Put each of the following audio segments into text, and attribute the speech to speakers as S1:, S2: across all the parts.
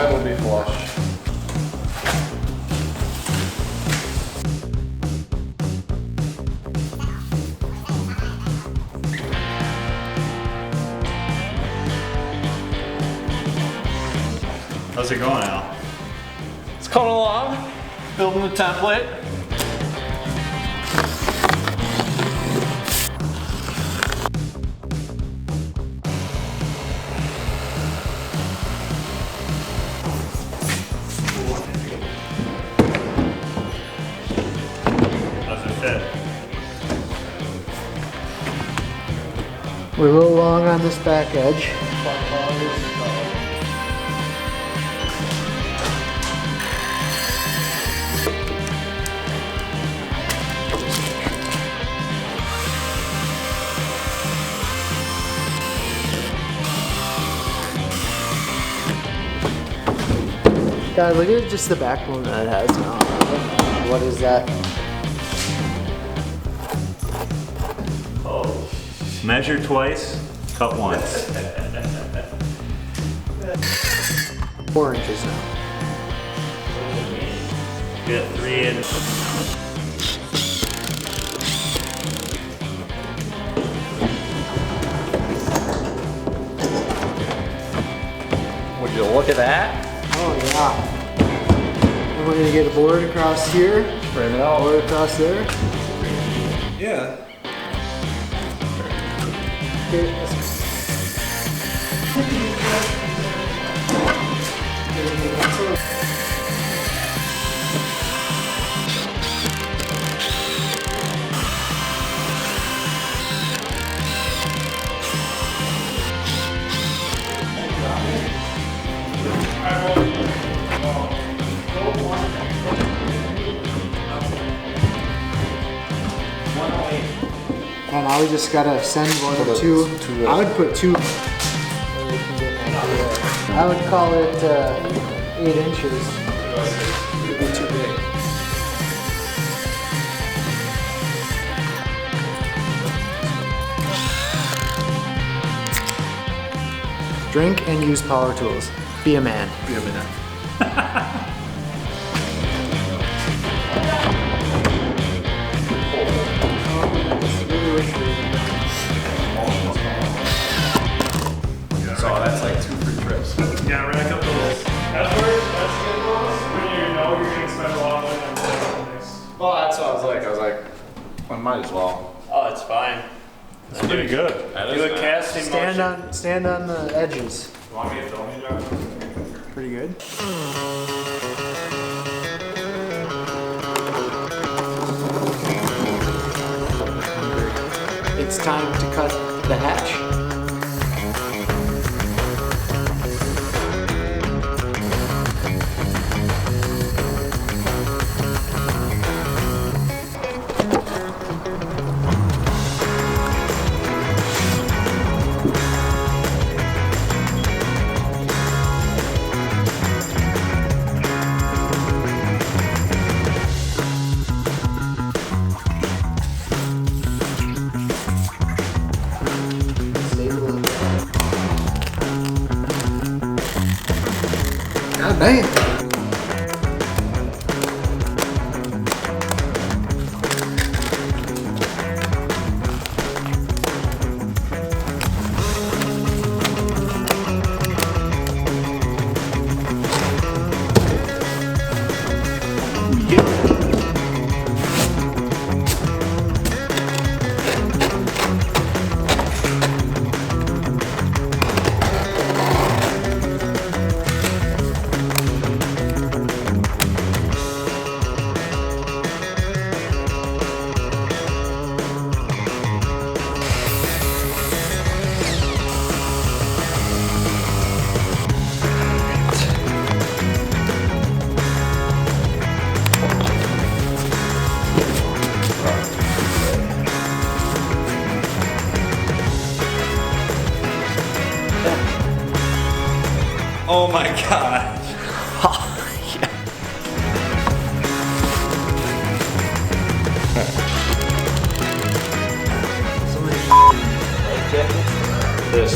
S1: side will be flush.
S2: How's it going, Al?
S1: It's coming along. Building the template.
S2: How's it fit?
S3: We're a little long on this back edge. God, look at just the backbone that it has now. What is that?
S2: Oh. Measure twice, cut once.
S3: 4 inches now.
S2: Get 3 in.
S1: Would you look at that?
S3: Oh yeah. And we're gonna get a board across here.
S1: Frame it out.
S3: Board across there.
S1: Yeah.
S3: Okay, and now we just gotta send one or two. I would put 2. I would call it 8 inches. It would be too big. Drink and use power tools. Be a man.
S1: Be a minute. So that's like 2 free trips.
S2: Yeah, rack up those. That's good ones. When you know you're gonna spend a lot of money on this.
S1: Well, that's what I was like, I might as well.
S2: Oh, it's fine. That's pretty good. Do a casting motion.
S3: Stand on the edges.
S1: You want me to film you, Joe?
S3: Pretty good. It's time to cut the hatch. God dang.
S2: Oh my god.
S1: This.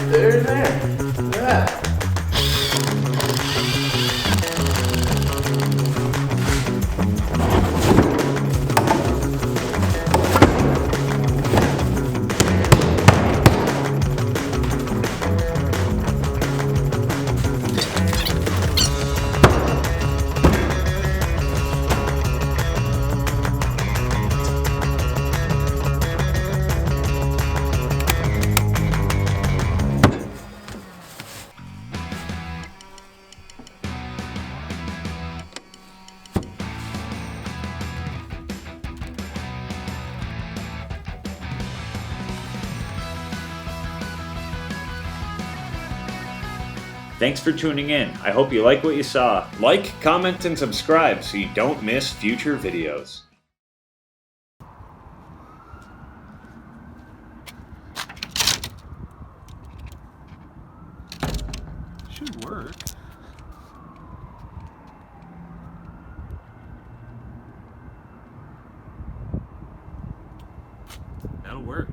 S1: There, there. Look at that.
S4: Thanks for tuning in. I hope you like what you saw. Like, comment, and subscribe so you don't miss future videos.
S1: Should work. That'll work.